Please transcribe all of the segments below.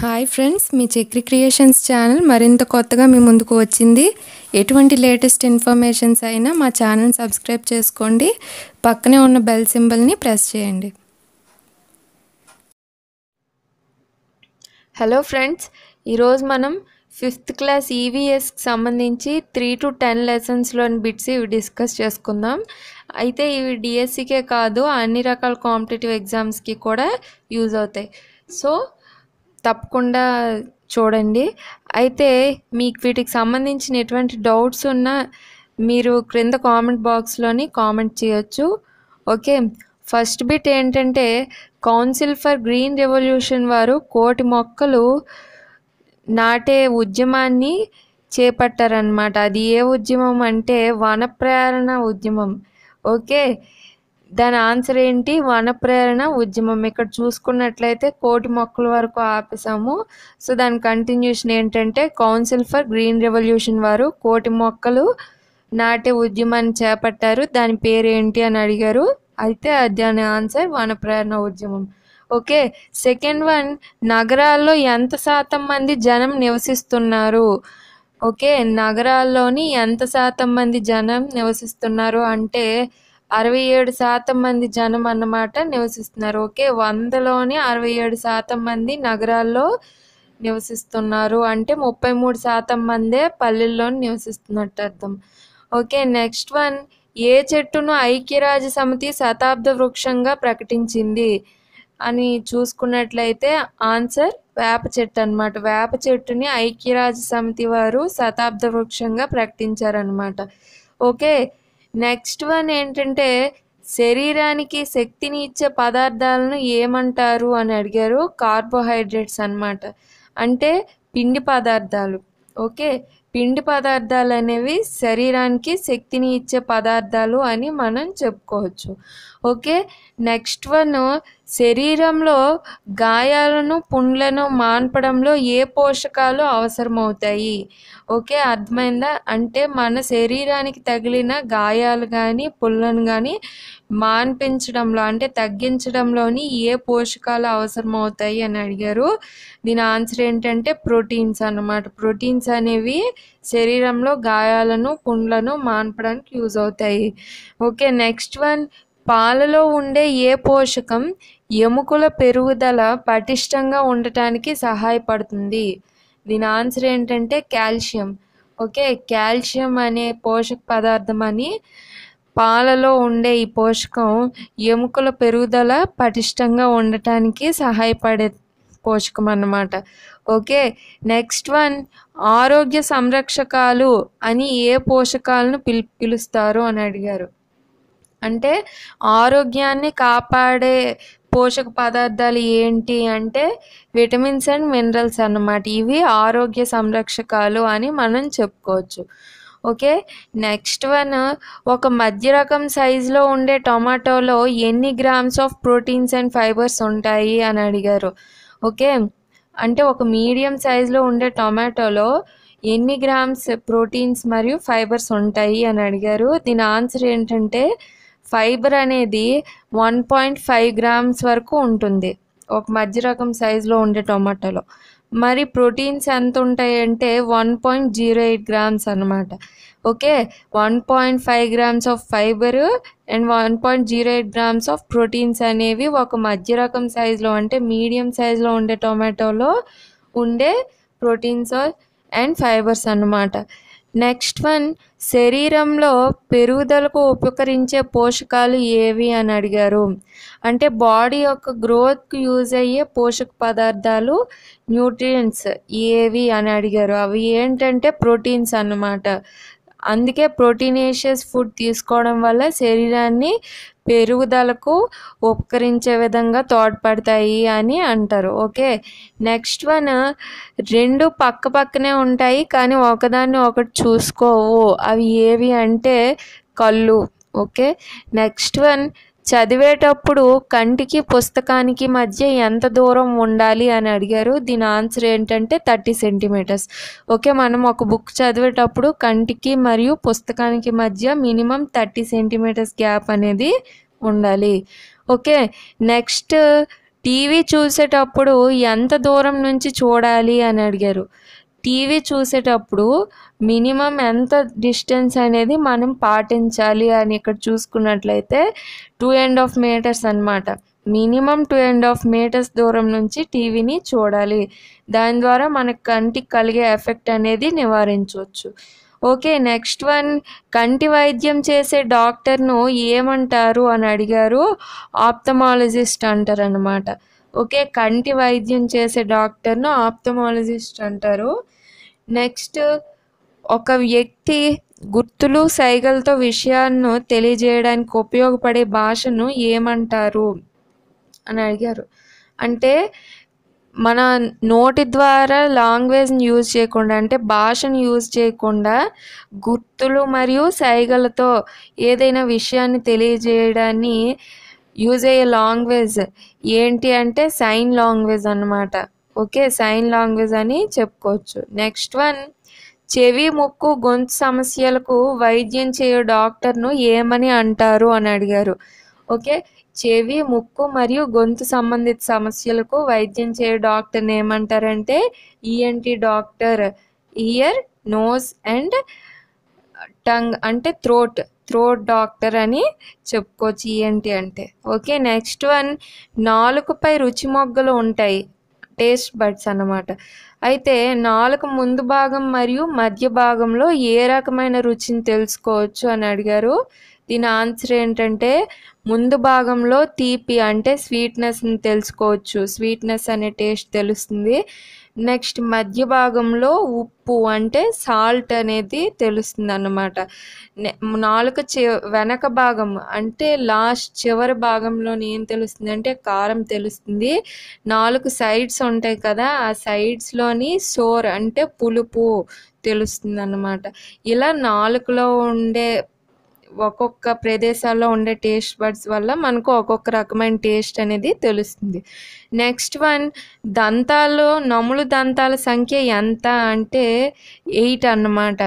Hi friends, మీ Chakri creations channel మరింత కొత్తగా మీ ముందుకు వచ్చింది. ఎటువంటి లేటెస్ట్ ఇన్ఫర్మేషన్స్ అయినా మా ఛానల్ సబ్స్క్రైబ్ చేసుకోండి. పక్కనే ఉన్న బెల్ సింబల్ని ప్రెస్ చేయండి. హలో ఫ్రెండ్స్, ఈరోజు మనం 5th క్లాస్ ఈవీఎస్కి సంబంధించి 3 to 10 లెసన్స్లోని బిట్స్ ఇవి డిస్కస్ చేసుకుందాం. అయితే ఇవి డిఎస్సికే కాదు, అన్ని రకాల కాంపిటేటివ్ ఎగ్జామ్స్కి కూడా యూజ్ అవుతాయి. సో తప్పకుండా చూడండి. అయితే మీకు వీటికి సంబంధించిన ఎటువంటి డౌట్స్ ఉన్నా మీరు క్రింద కామెంట్ బాక్స్లోని కామెంట్ చేయొచ్చు. ఓకే, ఫస్ట్ బిట్ ఏంటంటే, కౌన్సిల్ ఫర్ గ్రీన్ రెవల్యూషన్ వారు 1,000,000 మొక్కలు నాటే ఉద్యమాన్ని చేపట్టారనమాట. అది ఏ ఉద్యమం అంటే వన ప్రేరణ ఉద్యమం. ఓకే, దాని ఆన్సర్ ఏంటి? వన ప్రేరణ ఉద్యమం. ఇక్కడ చూసుకున్నట్లయితే 1,000,000 మొక్కల వరకు ఆపేసాము. సో దాని కంటిన్యూషన్ ఏంటంటే, కౌన్సిల్ ఫర్ గ్రీన్ రెవల్యూషన్ వారు 1,000,000 మొక్కలు నాటే ఉద్యమాన్ని చేపట్టారు. దాని పేరు ఏంటి అని అడిగారు. అయితే దాని ఆన్సర్ వన ప్రేరణ ఉద్యమం. ఓకే, సెకండ్ వన్, నగరాల్లో ఎంత శాతం మంది జనం నివసిస్తున్నారు? ఓకే, నగరాల్లోని ఎంత శాతం మంది జనం నివసిస్తున్నారు అంటే 67% మంది జనం అన్నమాట నివసిస్తున్నారు. ఓకే, 100లోని 67% మంది నగరాల్లో నివసిస్తున్నారు అంటే 33% మందే పల్లెల్లో నివసిస్తున్నట్టు అర్థం. ఓకే, నెక్స్ట్ వన్, ఏ చెట్టును ఐక్యరాజ్య సమితి శతాబ్ద వృక్షంగా ప్రకటించింది అని చూసుకున్నట్లయితే ఆన్సర్ వేప చెట్టు అనమాట. వేప చెట్టుని ఐక్యరాజ్య సమితి వారు శతాబ్ద వృక్షంగా ప్రకటించారనమాట. ఓకే, నెక్స్ట్ వన్ ఏంటంటే, శరీరానికి శక్తిని ఇచ్చే పదార్థాలను ఏమంటారు అని అడిగారు. కార్బోహైడ్రేట్స్ అన్నమాట, అంటే పిండి పదార్థాలు. ఓకే, పిండి పదార్థాలు అనేవి శరీరానికి శక్తిని ఇచ్చే పదార్థాలు అని మనం చెప్పుకోవచ్చు. ఓకే, నెక్స్ట్ వన్, శరీరంలో గాయాలను పుండ్లను మాన్పడంలో ఏ పోషకాలు అవసరమవుతాయి? ఓకే, అర్థమైందా? అంటే మన శరీరానికి తగిలిన గాయాలు కానీ పుండ్లను కానీ మాన్పించడంలో అంటే తగ్గించడంలోని ఏ పోషకాలు అవసరమవుతాయి అని అడిగారు. దీని ఆన్సర్ ఏంటంటే ప్రోటీన్స్ అన్నమాట. ప్రోటీన్స్ అనేవి శరీరంలో గాయాలను పుండ్లను మాన్పడానికి యూజ్ అవుతాయి. ఓకే, నెక్స్ట్ వన్, పాలలో ఉండే ఏ పోషకం ఎముకల పెరుగుదల పటిష్టంగా ఉండటానికి సహాయపడుతుంది? దీని ఆన్సర్ ఏంటంటే కాల్షియం. ఓకే, కాల్షియం అనే పోషక పదార్థం అని పాలలో ఉండే ఈ పోషకం ఎముకల పెరుగుదల పటిష్టంగా ఉండటానికి సహాయపడే పోషకం అన్నమాట. ఓకే, నెక్స్ట్ వన్, ఆరోగ్య సంరక్షకాలు అని ఏ పోషకాలను పిలుస్తారు అని అడిగారు. అంటే ఆరోగ్యాన్ని కాపాడే పోషక పదార్థాలు ఏంటి అంటే విటమిన్స్ అండ్ మినరల్స్ అన్నమాట. ఇవి ఆరోగ్య సంరక్షకాలు అని మనం చెప్పుకోవచ్చు. ఓకే, నెక్స్ట్ వన్, ఒక మధ్య రకం సైజులో ఉండే టొమాటోలో ఎన్ని grams of proteins and fibres ఉంటాయి అని అడిగారు. ఓకే, అంటే ఒక మీడియం సైజులో ఉండే టొమాటోలో ఎన్ని గ్రామ్స్ ప్రోటీన్స్ మరియు ఫైబర్స్ ఉంటాయి అని అడిగారు. దీని ఆన్సర్ ఏంటంటే ఫైబర్ అనేది 1.5 గ్రామ్స్ వరకు ఉంటుంది ఒక మధ్య రకం సైజులో ఉండే టొమాటోలో. మరి ప్రోటీన్స్ ఎంత ఉంటాయి అంటే 1.08 గ్రామ్స్ అన్నమాట. Okay, 1.5 grams of fibre and 1.08 grams of proteins అనేవి ఒక మధ్య రకం సైజులో అంటే మీడియం సైజులో ఉండే టొమాటోలో ఉండే ప్రోటీన్స్ అండ్ ఫైబర్స్ అన్నమాట. నెక్స్ట్ వన్, శరీరంలో పెరుగుదలకు ఉపకరించే పోషకాలు ఏవి అని అడిగారు. అంటే బాడీ యొక్క గ్రోత్కి యూజ్ అయ్యే పోషక పదార్థాలు న్యూట్రియంట్స్ ఏవి అని అడిగారు. అవి ఏంటంటే ప్రోటీన్స్ అన్నమాట. అందుకే ప్రోటీనేషియస్ ఫుడ్ తీసుకోవడం వల్ల శరీరాన్ని పెరుగుదలకు ఉపకరించే విధంగా తోడ్పడతాయి అని అంటారు. ఓకే, నెక్స్ట్ వన్, రెండు పక్క పక్కనే ఉంటాయి కానీ ఒకదాన్ని ఒకటి చూసుకోవు. అవి ఏవి అంటే కళ్ళు. ఓకే, నెక్స్ట్ వన్, చదివేటప్పుడు కంటికి పుస్తకానికి మధ్య ఎంత దూరం ఉండాలి అని అడిగారు. దీని ఆన్సర్ ఏంటంటే 30 సెంటీమీటర్స్. ఓకే, మనం ఒక బుక్ చదివేటప్పుడు కంటికి మరియు పుస్తకానికి మధ్య మినిమం 30 సెంటీమీటర్స్ గ్యాప్ అనేది ఉండాలి. ఓకే, నెక్స్ట్, టీవీ చూసేటప్పుడు ఎంత దూరం నుంచి చూడాలి అని అడిగారు. టీవీ చూసేటప్పుడు మినిమం ఎంత డిస్టెన్స్ అనేది మనం పాటించాలి అని ఇక్కడ చూసుకున్నట్లయితే 2.5 మీటర్స్ అన్నమాట. మినిమం 2.5 మీటర్స్ దూరం నుంచి టీవీని చూడాలి. దాని ద్వారా మన కంటికి కలిగే ఎఫెక్ట్ అనేది నివారించవచ్చు. ఓకే, నెక్స్ట్ వన్, కంటి వైద్యం చేసే డాక్టర్ను ఏమంటారు అని అడిగారు. ఆప్థమాలజిస్ట్ అంటారు అన్నమాట. ఓకే, కంటి వైద్యం చేసే డాక్టర్ను ఆప్థమాలజిస్ట్ అంటారు. నెక్స్ట్, ఒక వ్యక్తి గుర్తులు సైగలతో విషయాలను తెలియజేయడానికి ఉపయోగపడే భాషను ఏమంటారు అని అడిగారు. అంటే మన నోటి ద్వారా లాంగ్వేజ్ని యూజ్ చేయకుండా, అంటే భాషను యూజ్ చేయకుండా గుర్తులు మరియు సైగలతో ఏదైనా విషయాన్ని తెలియజేయడాన్ని యూజ్ అయ్యే లాంగ్వేజ్ ఏంటి అంటే సైన్ లాంగ్వేజ్ అన్నమాట. ఓకే, సైన్ లాంగ్వేజ్ అని చెప్పుకోవచ్చు. నెక్స్ట్ వన్, చెవి, ముక్కు, గొంతు సమస్యలకు వైద్యం చేయు డాక్టర్ను ఏమని అంటారు అని అడిగారు. ఓకే, చెవి, ముక్కు మరియు గొంతు సంబంధిత సమస్యలకు వైద్యం చేయు డాక్టర్ని ఏమంటారంటే ENT doctor. Ear, nose and tongue అంటే థ్రోట్ డాక్టర్ అని చెప్పుకోవచ్చు ఈఎన్టీ అంటే. ఓకే, నెక్స్ట్ వన్, నాలుకపై రుచి మొగ్గలు ఉంటాయి, టేస్ట్ బడ్స్ అన్నమాట. అయితే నాలుక ముందు భాగం మరియు మధ్య భాగంలో ఏ రకమైన రుచిని తెలుసుకోవచ్చు అని అడిగారు. దీని ఆన్సర్ ఏంటంటే ముందు భాగంలో తీపి అంటే స్వీట్నెస్ని తెలుసుకోవచ్చు, స్వీట్నెస్ అనే టేస్ట్ తెలుస్తుంది. నెక్స్ట్ మధ్య భాగంలో ఉప్పు అంటే సాల్ట్ అనేది తెలుస్తుంది అన్నమాట. నాలుక వెనక భాగం అంటే లాస్ట్ చివరి భాగంలో ఏం తెలుస్తుంది అంటే కారం తెలుస్తుంది. 4 సైడ్స్ ఉంటాయి కదా, ఆ సైడ్స్లోని సోర్ అంటే పులుపు తెలుస్తుంది అన్నమాట. ఇలా నాలుకలో ఉండే ఒక్కొక్క ప్రదేశాల్లో ఉండే టేస్ట్ బడ్స్ వల్ల మనకు ఒక్కొక్క రకమైన టేస్ట్ అనేది తెలుస్తుంది. నెక్స్ట్ వన్, నములు దంతాల సంఖ్య ఎంత అంటే 8 అన్నమాట.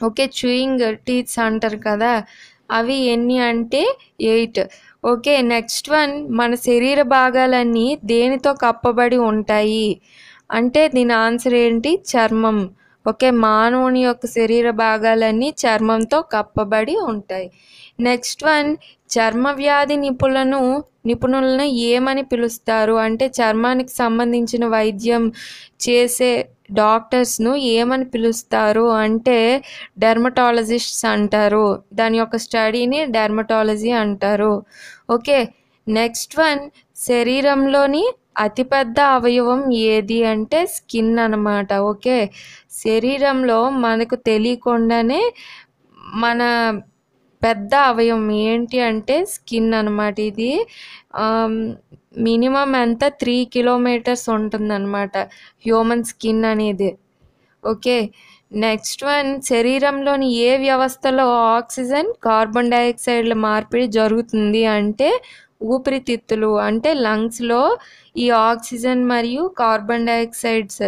ఓకే, చూయింగ్ టీత్స్ అంటారు కదా, అవి ఎన్ని అంటే 8. ఓకే, నెక్స్ట్ వన్, మన శరీర భాగాలన్నీ దేనితో కప్పబడి ఉంటాయి అంటే దీని ఆన్సర్ ఏంటి చర్మం. ఓకే, మానవుని యొక్క శరీర భాగాలన్నీ చర్మంతో కప్పబడి ఉంటాయి. నెక్స్ట్ వన్, చర్మ వ్యాధి నిపుణులను ఏమని పిలుస్తారు అంటే చర్మానికి సంబంధించిన వైద్యం చేసే డాక్టర్స్ను ఏమని పిలుస్తారు అంటే డెర్మటాలజిస్ట్స్ అంటారు. దాని యొక్క స్టడీని డెర్మటాలజీ అంటారు. ఓకే, నెక్స్ట్ వన్, శరీరంలోని అతిపెద్ద అవయవం ఏది అంటే స్కిన్ అన్నమాట. ఓకే, శరీరంలో మనకు తెలియకుండానే మన పెద్ద అవయవం ఏంటి అంటే స్కిన్ అన్నమాట. ఇది మినిమం ఎంత 3 కిలోమీటర్స్ ఉంటుందన్నమాట హ్యూమన్ స్కిన్ అనేది. ఓకే, నెక్స్ట్ వన్, శరీరంలోని ఏ వ్యవస్థలో ఆక్సిజన్, కార్బన్ డైఆక్సైడ్ల మార్పిడి జరుగుతుంది అంటే ఊపిరితిత్తులు అంటే లంగ్స్లో ఈ ఆక్సిజన్ మరియు కార్బన్ డైఆక్సైడ్స్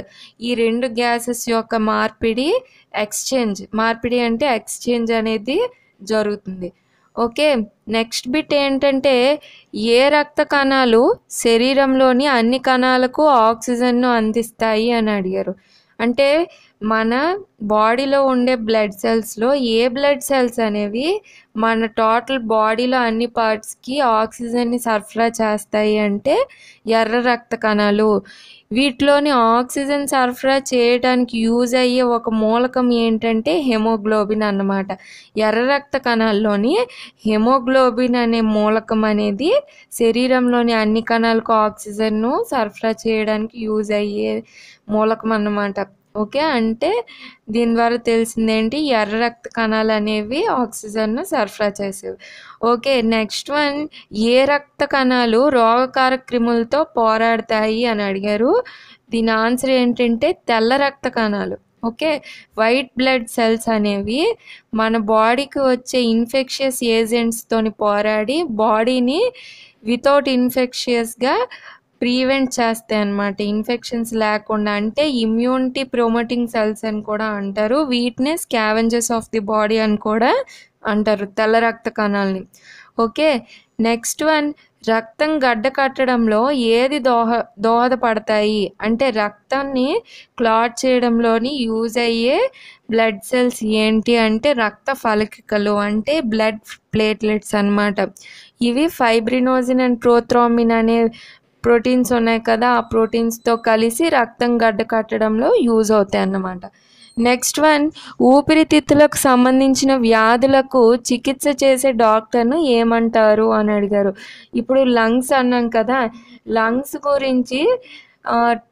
ఈ 2 గ్యాసెస్ యొక్క మార్పిడి అంటే ఎక్స్చేంజ్ అనేది జరుగుతుంది. ఓకే, నెక్స్ట్ బిట్ ఏంటంటే ఏ రక్త కణాలు శరీరంలోని అన్ని కణాలకు ఆక్సిజన్ను అందిస్తాయి అని అడిగారు. అంటే మన బాడీలో ఉండే బ్లడ్ సెల్స్లో ఏ బ్లడ్ సెల్స్ అనేవి మన టోటల్ బాడీలో అన్ని పార్ట్స్కి ఆక్సిజన్ని సరఫరా చేస్తాయి అంటే ఎర్ర రక్త కణాలు. వీటిలోని ఆక్సిజన్ సరఫరా చేయడానికి యూజ్ అయ్యే ఒక మూలకం ఏంటంటే హెమోగ్లోబిన్ అన్నమాట. ఎర్ర రక్త కణాల్లోని హెమోగ్లోబిన్ అనే మూలకం అనేది శరీరంలోని అన్ని కణాలకు ఆక్సిజన్ను సరఫరా చేయడానికి యూజ్ అయ్యే మూలకం అన్నమాట. ఓకే, అంటే దీని ద్వారా తెలిసిందేంటి ఎర్ర రక్త కణాలు అనేవి ఆక్సిజన్ను సరఫరా చేసేవి. ఓకే, నెక్స్ట్ వన్, ఏ రక్త కణాలు రోగకారక క్రిములతో పోరాడతాయి అని అడిగారు. దీని ఆన్సర్ ఏంటంటే తెల్ల రక్త కణాలు. ఓకే, వైట్ బ్లడ్ సెల్స్ అనేవి మన బాడీకి వచ్చే ఇన్ఫెక్షియస్ ఏజెంట్స్తోని పోరాడి బాడీని వితౌట్ ఇన్ఫెక్షియస్గా ప్రివెంట్ చేస్తాయి అన్నమాట, ఇన్ఫెక్షన్స్ లేకుండా. అంటే ఇమ్యూనిటీ ప్రొమోటింగ్ సెల్స్ అని కూడా అంటారు. వీటినే స్కావెంజర్స్ ఆఫ్ ది బాడీ అని కూడా అంటారు తెల్ల రక్త కణాలని. ఓకే, నెక్స్ట్ వన్, రక్తం గడ్డ కట్టడంలో ఏది దోహదపడతాయి అంటే రక్తాన్ని క్లాట్ చేయడంలోని యూజ్ అయ్యే బ్లడ్ సెల్స్ ఏంటి అంటే రక్త ఫలకికలు అంటే బ్లడ్ ప్లేట్లెట్స్ అన్నమాట. ఇవి ఫైబ్రినోజిన్ అండ్ ప్రోథ్రోంబిన్ అనే ప్రోటీన్స్ ఉన్నాయి కదా, ఆ ప్రోటీన్స్తో కలిసి రక్తం గడ్డ కట్టడంలో యూజ్ అవుతాయి అన్నమాట. నెక్స్ట్ వన్, ఊపిరితిత్తులకు సంబంధించిన వ్యాధులకు చికిత్స చేసే డాక్టర్ను ఏమంటారు అని అడిగారు. ఇప్పుడు లంగ్స్ అన్నాం కదా, లంగ్స్ గురించి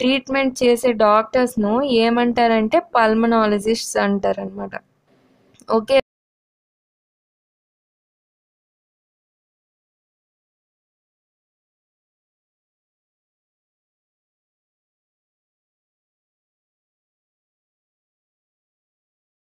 ట్రీట్మెంట్ చేసే డాక్టర్స్ను ఏమంటారంటే పల్మనాలజిస్ట్స్ అంటారనమాట. ఓకే.